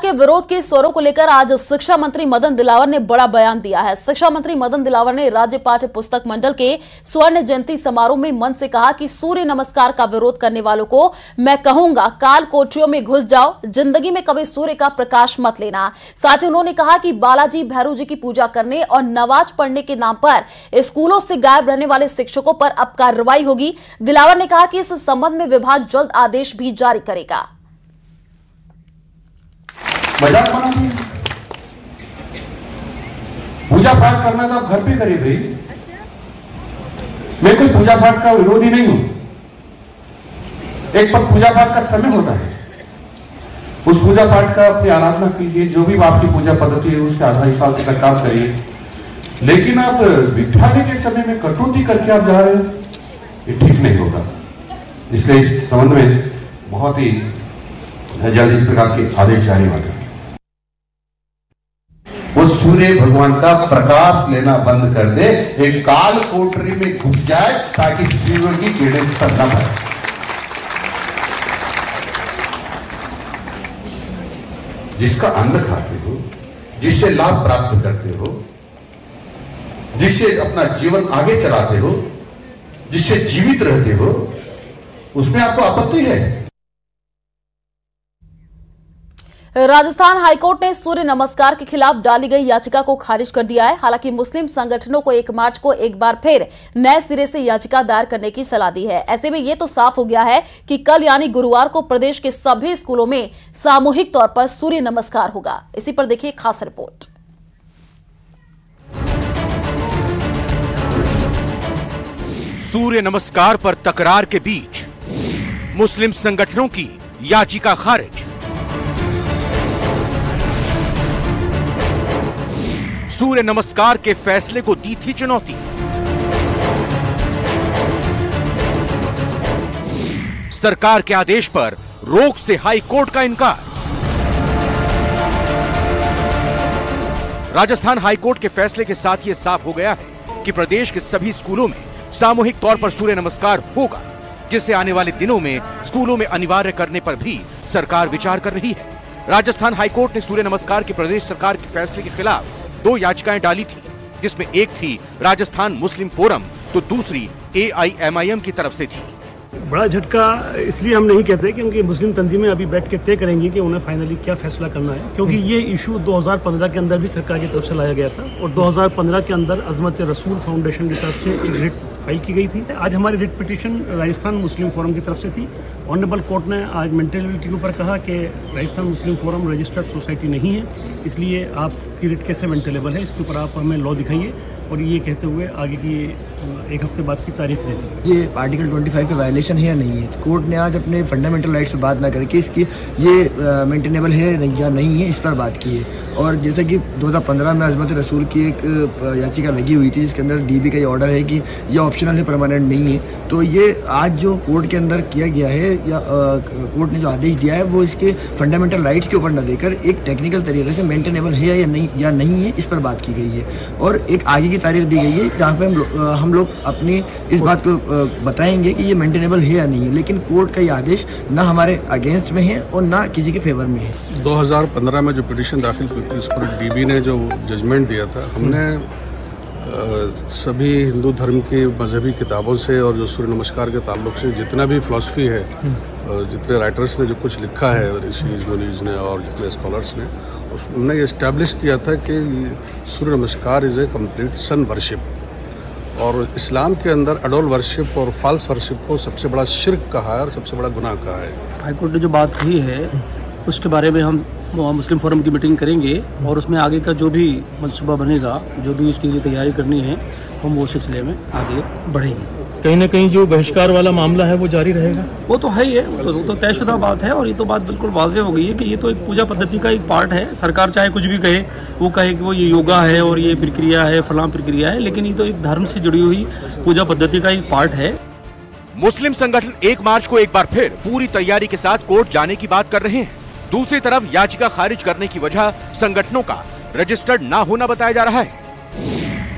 के विरोध के स्वरों को लेकर आज शिक्षा मंत्री मदन दिलावर ने बड़ा बयान दिया है। शिक्षा मंत्री मदन दिलावर ने राज्य पाठ्य पुस्तक मंडल के स्वर्ण जयंती समारोह में मंच से कहा कि सूर्य नमस्कार का विरोध करने वालों को मैं कहूंगा, काल कोठरियों में घुस जाओ, जिंदगी में कभी सूर्य का प्रकाश मत लेना। साथ ही उन्होंने कहा कि बालाजी भैरू जी की पूजा करने और नमाज पढ़ने के नाम पर स्कूलों से गायब रहने वाले शिक्षकों पर अब कार्रवाई होगी। दिलावर ने कहा कि इस संबंध में विभाग जल्द आदेश भी जारी करेगा। मजाक बना दी। पूजा पाठ करना तो आप घर पे करिए भाई। मैं कोई पूजा पाठ का विरोधी नहीं हूं। एक पर पूजा पाठ का समय होता है, उस पूजा पाठ का अपनी आराधना कीजिए, जो भी आपकी पूजा पद्धति है उसके आधा हिसाब से काम करिए। लेकिन आप विद्यालय के समय में कटौती करके आप जा रहे हैं, ये ठीक नहीं होगा। इसलिए इस संबंध में बहुत ही जल्द इस प्रकार के आदेश जारी होंगे। वो सूर्य भगवान का प्रकाश लेना बंद कर दे, एक काल कोठरी में घुस जाए ताकि सूर्य की किरणें इस पर न पड़े। जिसका अन्न खाते हो, जिससे लाभ प्राप्त करते हो, जिससे अपना जीवन आगे चलाते हो, जिससे जीवित रहते हो, उसमें आपको आपत्ति है? राजस्थान हाईकोर्ट ने सूर्य नमस्कार के खिलाफ डाली गई याचिका को खारिज कर दिया है। हालांकि मुस्लिम संगठनों को 1 मार्च को एक बार फिर नए सिरे से याचिका दायर करने की सलाह दी है। ऐसे में यह तो साफ हो गया है कि कल यानी गुरुवार को प्रदेश के सभी स्कूलों में सामूहिक तौर पर सूर्य नमस्कार होगा। इसी पर देखिए खास रिपोर्ट। सूर्य नमस्कार पर तकरार के बीच मुस्लिम संगठनों की याचिका खारिज। सूर्य नमस्कार के फैसले को दी थी चुनौती। सरकार के आदेश पर रोक से हाई कोर्ट का इनकार। राजस्थान हाई कोर्ट के फैसले के साथ यह साफ हो गया है कि प्रदेश के सभी स्कूलों में सामूहिक तौर पर सूर्य नमस्कार होगा, जिसे आने वाले दिनों में स्कूलों में अनिवार्य करने पर भी सरकार विचार कर रही है। राजस्थान हाई कोर्ट ने सूर्य नमस्कार के प्रदेश सरकार के फैसले के खिलाफ 2 याचिकाएं डाली थी, जिसमें एक थी राजस्थान मुस्लिम फोरम तो दूसरी AIMIM की तरफ से थी। बड़ा झटका इसलिए हम नहीं कहते क्योंकि मुस्लिम तंजीमें अभी बैठ के तय करेंगी कि उन्हें फाइनली क्या फैसला करना है, क्योंकि ये इशू 2015 के अंदर भी सरकार की तरफ से लाया गया था और 2015 के अंदर अजमत रसूल फाउंडेशन की तरफ से एक रिट फाइल की गई थी। आज हमारी रिट पिटीशन राजस्थान मुस्लिम फोरम की तरफ से थी। ऑनरेबल कोर्ट ने आज मेंटेलिटी के ऊपर कहा कि राजस्थान मुस्लिम फोरम रजिस्टर्ड सोसाइटी नहीं है, इसलिए आपकी रिट कैसे मेंटेलेबल है, इसके ऊपर आप हमें लॉ दिखाइए। और ये कहते हुए आगे की 1 हफ्ते बाद की तारीख देती है। ये आर्टिकल 25 का वायलेशन है या नहीं है? कोर्ट ने आज अपने फंडामेंटल राइट्स पर बात ना करके इसकी ये मेंटेनेबल है या नहीं है इस पर बात की है। और जैसे कि 2015 में अजमत रसूल की एक याचिका लगी हुई थी जिसके अंदर DB का ये ऑर्डर है कि ये ऑप्शनल है, परमानेंट नहीं है। तो ये आज जो कोर्ट के अंदर किया गया है या कोर्ट ने जो आदेश दिया है वो इसके फंडामेंटल राइट्स के ऊपर न देकर एक टेक्निकल तरीके से मेंटेनेबल है या नहीं है इस पर बात की गई है। और एक आगे की तारीख दी गई है जहाँ पे हम लोग अपनी इस बात को बताएंगे कि ये मेंटेनेबल है या नहीं है। लेकिन कोर्ट का ये आदेश ना हमारे अगेंस्ट में है और ना किसी के फेवर में है। 2015 में जो पिटीशन दाखिल हुई थी उस पर DB ने जो जजमेंट दिया था, हमने सभी हिंदू धर्म की मजहबी किताबों से और जो सूर्य नमस्कार के ताल्लुक से जितना भी फिलॉसफी है, जितने राइटर्स ने जो कुछ लिखा है, ऋषिज मुनीज ने और जितने स्कॉलर्स ने, उन्होंने ये इस्टेब्लिश किया था कि Surya Namaskar is a complete sun worship. और इस्लाम के अंदर अडोल वर्शिप और फॉल्स वर्शिप को सबसे बड़ा शिर्क कहा है और सबसे बड़ा गुनाह कहा है। हाईकोर्ट ने जो बात कही है उसके बारे में हम मुस्लिम फोरम की मीटिंग करेंगे और उसमें आगे का जो भी मनसूबा बनेगा, जो भी उसके लिए तैयारी करनी है, हम वो सिलसिले में आगे बढ़ेंगे। कहीं ना कहीं जो बहिष्कार वाला मामला है वो जारी रहेगा। वो तो है ही है, वो तो तयशुदा बात है और ये तो बात बिल्कुल वाज़ेह हो गई है कि ये तो एक पूजा पद्धति का एक पार्ट है। सरकार चाहे कुछ भी कहे, वो कहे कि वो ये योगा है और ये प्रक्रिया है, फलां प्रक्रिया है, लेकिन ये तो एक धर्म से जुड़ी हुई पूजा पद्धति का एक पार्ट है। मुस्लिम संगठन 1 मार्च को एक बार फिर पूरी तैयारी के साथ कोर्ट जाने की बात कर रहे हैं। दूसरी तरफ याचिका खारिज करने की वजह संगठनों का रजिस्टर्ड ना होना बताया जा रहा है,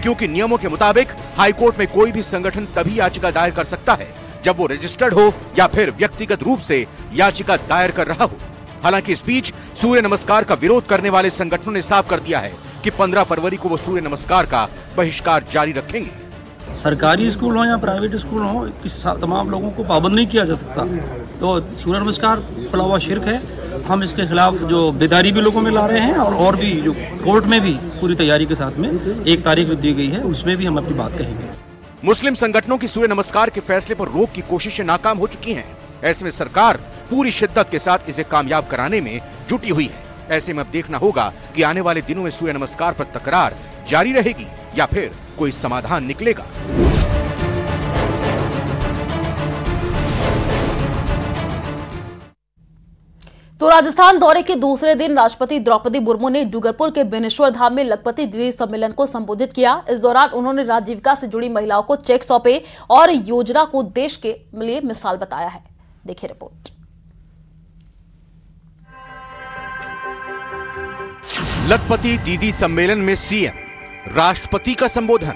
क्योंकि नियमों के मुताबिक हाईकोर्ट में कोई भी संगठन तभी याचिका दायर कर सकता है जब वो रजिस्टर्ड हो या फिर व्यक्तिगत रूप से याचिका दायर कर रहा हो। हालांकि इस बीच सूर्य नमस्कार का विरोध करने वाले संगठनों ने साफ कर दिया है कि 15 फरवरी को वो सूर्य नमस्कार का बहिष्कार जारी रखेंगे। सरकारी स्कूल हो या प्राइवेट स्कूल हो, तमाम लोगों को पाबंद नहीं किया जा सकता। तो सूर्य नमस्कार खुला हुआ शिर्क है। हम इसके खिलाफ जो बेदारी भी लोगों में ला रहे हैं और भी जो कोर्ट में भी पूरी तैयारी के साथ में 1 तारीख दी गई है, उसमें भी हम अपनी बात कहेंगे। मुस्लिम संगठनों की सूर्य नमस्कार के फैसले पर रोक की कोशिशें नाकाम हो चुकी हैं। ऐसे में सरकार पूरी शिद्दत के साथ इसे कामयाब कराने में जुटी हुई है। ऐसे में अब देखना होगा कि आने वाले दिनों में सूर्य नमस्कार पर तकरार जारी रहेगी या फिर कोई समाधान निकलेगा। तो राजस्थान दौरे के दूसरे दिन राष्ट्रपति द्रौपदी मुर्मू ने डूंगरपुर के बेनेश्वर धाम में लखपति दीदी सम्मेलन को संबोधित किया। इस दौरान उन्होंने राजीविका से जुड़ी महिलाओं को चेक सौंपे और योजना को देश के लिए मिसाल बताया है। देखिए रिपोर्ट। लखपति दीदी सम्मेलन में सीएम, राष्ट्रपति का संबोधन।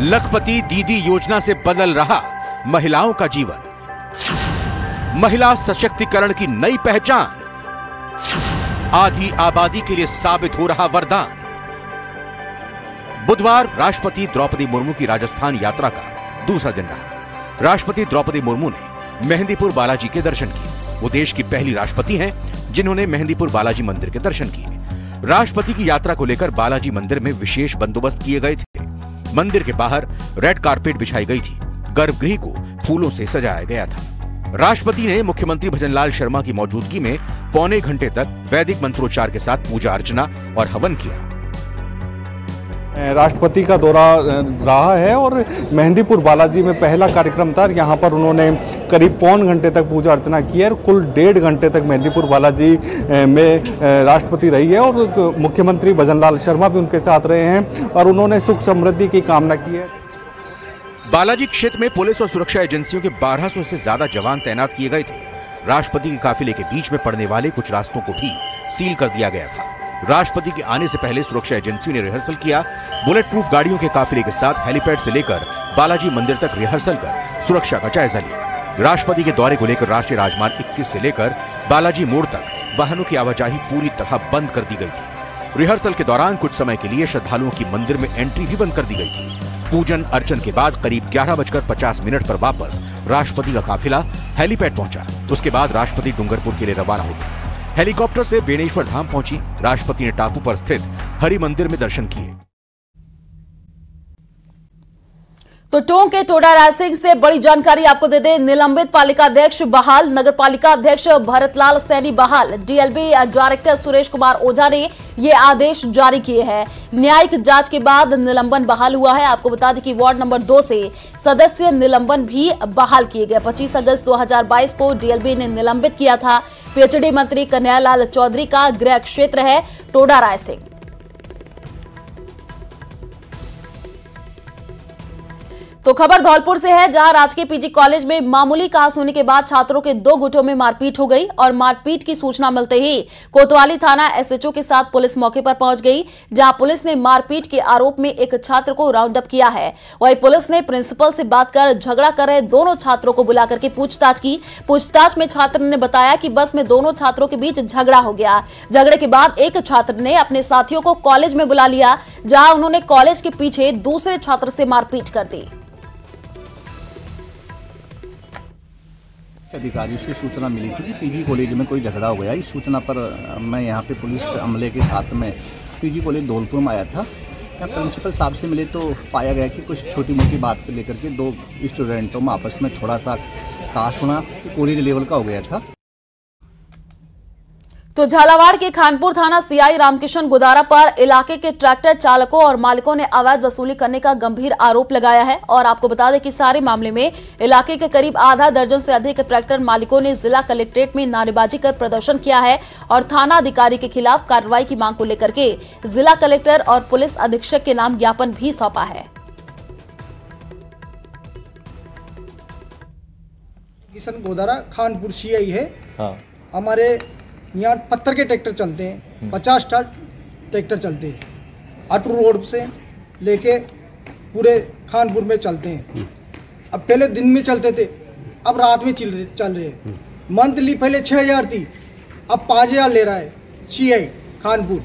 लखपति दीदी योजना से बदल रहा महिलाओं का जीवन, महिला सशक्तिकरण की नई पहचान, आधी आबादी के लिए साबित हो रहा वरदान। बुधवार राष्ट्रपति द्रौपदी मुर्मू की राजस्थान यात्रा का दूसरा दिन रहा। राष्ट्रपति द्रौपदी मुर्मू ने मेहंदीपुर बालाजी के दर्शन किए। वो देश की पहली राष्ट्रपति हैं जिन्होंने मेहंदीपुर बालाजी मंदिर के दर्शन किए। राष्ट्रपति की यात्रा को लेकर बालाजी मंदिर में विशेष बंदोबस्त किए गए थे। मंदिर के बाहर रेड कारपेट बिछाई गई थी। गर्भगृह को फूलों से सजाया गया था। राष्ट्रपति ने मुख्यमंत्री भजनलाल शर्मा की मौजूदगी में पौने घंटे तक वैदिक मंत्रोच्चार के साथ पूजा अर्चना और हवन किया। राष्ट्रपति का दौरा रहा है और मेहंदीपुर बालाजी में पहला कार्यक्रम था। यहाँ पर उन्होंने करीब पौन घंटे तक पूजा अर्चना की है और कुल 1.5 घंटे तक मेहंदीपुर बालाजी में राष्ट्रपति रही है और मुख्यमंत्री भजनलाल शर्मा भी उनके साथ रहे हैं और उन्होंने सुख समृद्धि की कामना की है। बालाजी क्षेत्र में पुलिस और सुरक्षा एजेंसियों के 1200 से ज्यादा जवान तैनात किए गए थे। राष्ट्रपति के काफिले के बीच में पड़ने वाले कुछ रास्तों को भी सील कर दिया गया था। राष्ट्रपति के आने से पहले सुरक्षा एजेंसियों ने रिहर्सल किया। बुलेट प्रूफ गाड़ियों के काफिले के साथ हेलीपैड से लेकर बालाजी मंदिर तक रिहर्सल कर सुरक्षा का जायजा लिया। राष्ट्रपति के दौरे को लेकर राष्ट्रीय राजमार्ग 21 से लेकर बालाजी मोड़ तक वाहनों की आवाजाही पूरी तरह बंद कर दी गई थी। रिहर्सल के दौरान कुछ समय के लिए श्रद्धालुओं की मंदिर में एंट्री भी बंद कर दी गई थी। पूजन अर्चन के बाद करीब 11:50 पर वापस राष्ट्रपति का काफिला हेलीपैड पहुंचा। उसके बाद राष्ट्रपति डूंगरपुर के लिए रवाना हो गए। हेलीकॉप्टर से बेनेश्वर धाम पहुंची। राष्ट्रपति ने टापू पर स्थित हरि मंदिर में दर्शन किए। तो टोंक के टोडा रायसिंह से बड़ी जानकारी आपको दे दें। निलंबित पालिका अध्यक्ष बहाल, नगर पालिका अध्यक्ष भरतलाल सैनी बहाल, डीएलबी डायरेक्टर सुरेश कुमार ओझा ने ये आदेश जारी किए हैं। न्यायिक जांच के बाद निलंबन बहाल हुआ है। आपको बता दें कि वार्ड नंबर 2 से सदस्य निलंबन भी बहाल किए गए। 25 अगस्त 2022 को डीएलबी ने निलंबित किया था। पीएचडी मंत्री कन्हैयालाल चौधरी का गृह क्षेत्र है टोडा रायसिंह। तो खबर धौलपुर से है, जहां राजकीय पीजी कॉलेज में मामूली कहास होने के बाद छात्रों के 2 गुटों में मारपीट हो गई और मारपीट की सूचना मिलते ही कोतवाली थाना एसएचओ के साथ पुलिस मौके पर पहुंच गई, जहां पुलिस ने मारपीट के आरोप में एक छात्र को राउंड अप किया है। वहीं पुलिस ने प्रिंसिपल से बात कर झगड़ा कर रहे दोनों छात्रों को बुलाकर के पूछताछ की। पूछताछ में छात्र ने बताया कि बस में दोनों छात्रों के बीच झगड़ा हो गया। झगड़े के बाद एक छात्र ने अपने साथियों को कॉलेज में बुला लिया, जहां उन्होंने कॉलेज के पीछे दूसरे छात्र से मारपीट कर दी। अधिकारी से सूचना मिली थी कि पीजी कॉलेज में कोई झगड़ा हो गया। इस सूचना पर मैं यहाँ पे पुलिस अमले के साथ में पीजी कॉलेज धौलपुर में आया था। यहाँ प्रिंसिपल साहब से मिले तो पाया गया कि कुछ छोटी मोटी बात को लेकर के 2 स्टूडेंटों में आपस में थोड़ा सा काश होना कॉलेज लेवल का हो गया था। तो झालावाड़ के खानपुर थाना सीआई रामकिशन गुदारा पर इलाके के ट्रैक्टर चालकों और मालिकों ने अवैध वसूली करने का गंभीर आरोप लगाया है। और आपको बता दें कि सारे मामले में इलाके के करीब आधा दर्जन से अधिक ट्रैक्टर मालिकों ने जिला कलेक्ट्रेट में नारेबाजी कर प्रदर्शन किया है और थाना अधिकारी के खिलाफ कार्रवाई की मांग को लेकर के जिला कलेक्टर और पुलिस अधीक्षक के नाम ज्ञापन भी सौंपा है। किशन गोदारा खानपुर सीआई है। हमारे यहाँ पत्थर के ट्रैक्टर चलते हैं, 50 ट्रैक्टर चलते हैं। अटू रोड से लेके पूरे खानपुर में चलते हैं। अब पहले दिन में चलते थे, अब रात में चल रहे हैं। मंथली पहले 6,000 थी, अब 5,000 ले रहा है। CI खानपुर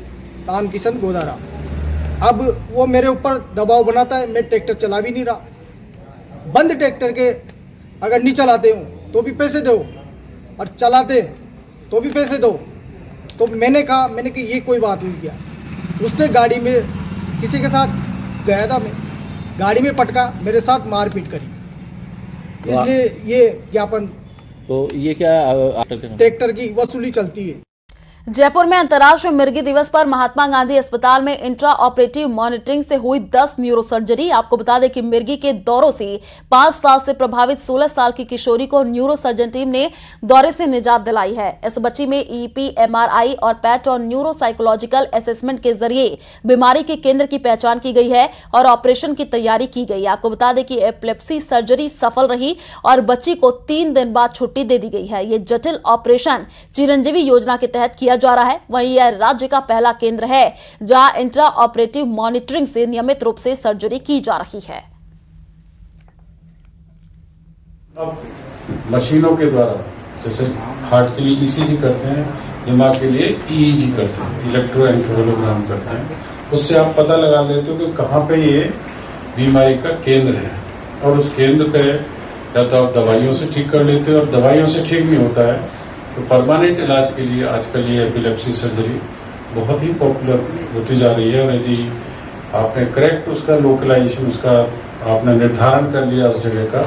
रामकिशन गोदारा। अब वो मेरे ऊपर दबाव बनाता है, मैं ट्रैक्टर चला भी नहीं रहा। बंद ट्रैक्टर के अगर नहीं चलाते हूँ तो भी पैसे दो, और चलाते तो भी पैसे दो। तो मैंने कहा ये कोई बात नहीं किया। उसने गाड़ी में किसी के साथ गया था, मैं गाड़ी में पटका, मेरे साथ मारपीट करी, इसलिए ये ज्ञापन। तो ये क्या ट्रैक्टर की वसूली चलती है। जयपुर में अंतर्राष्ट्रीय मिर्गी दिवस पर महात्मा गांधी अस्पताल में इंट्रा ऑपरेटिव मॉनिटरिंग से हुई 10 न्यूरोसर्जरी। आपको बता दें कि मिर्गी के दौरों से 5 साल से प्रभावित 16 साल की किशोरी को न्यूरोसर्जन टीम ने दौरे से निजात दिलाई है। इस बच्ची में EP, MRI और पैट और न्यूरोसाइकोलॉजिकल असेसमेंट के जरिए बीमारी के केंद्र की पहचान की गई है और ऑपरेशन की तैयारी की गई है। आपको बता दें कि एपिलेप्सी सर्जरी सफल रही और बच्ची को 3 दिन बाद छुट्टी दे दी गई है। ये जटिल ऑपरेशन चिरंजीवी योजना के तहत किया जा रहा है। वहीं यह राज्य का पहला केंद्र है जहां इंट्रा ऑपरेटिव मॉनिटरिंग से नियमित रूप से सर्जरी की जा रही है। अब मशीनों के द्वारा जैसे हार्ट के लिए ECG करते हैं, दिमाग के लिए EEG करते हैं, इलेक्ट्रोएन्सेफेलोग्राम करते हैं, उससे आप पता लगा लेते हो कि कहाँ पे ये बीमारी का केंद्र है और उस केंद्र पे या तो आप दवाइयों से ठीक कर लेते हो और दवाइयों से ठीक नहीं होता है तो परमानेंट इलाज के लिए आजकल ये एपिलेप्सी सर्जरी बहुत ही पॉपुलर होती जा रही है। और यदि आपने करेक्ट उसका लोकलाइजेशन, उसका आपने निर्धारण कर लिया उस जगह का,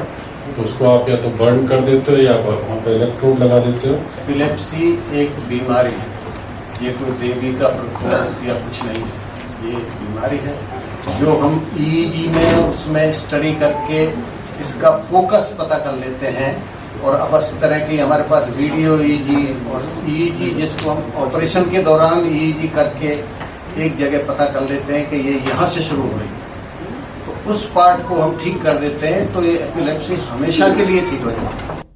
तो उसको आप या तो बर्न कर देते हो या वहाँ पे इलेक्ट्रोड लगा देते हो। एपिलेप्सी एक बीमारी है, ये कोई देवी का प्रकोप या कुछ नहीं है, ये बीमारी है जो हम EEG में उसमें स्टडी करके इसका फोकस पता कर लेते हैं। और अब इस तरह की हमारे पास वीडियो EEG और EEG जिसको हम ऑपरेशन के दौरान EEG करके एक जगह पता कर लेते हैं कि ये यहाँ से शुरू हुई, तो उस पार्ट को हम ठीक कर देते हैं तो ये एपिलेप्सी हमेशा के लिए ठीक हो जाता है।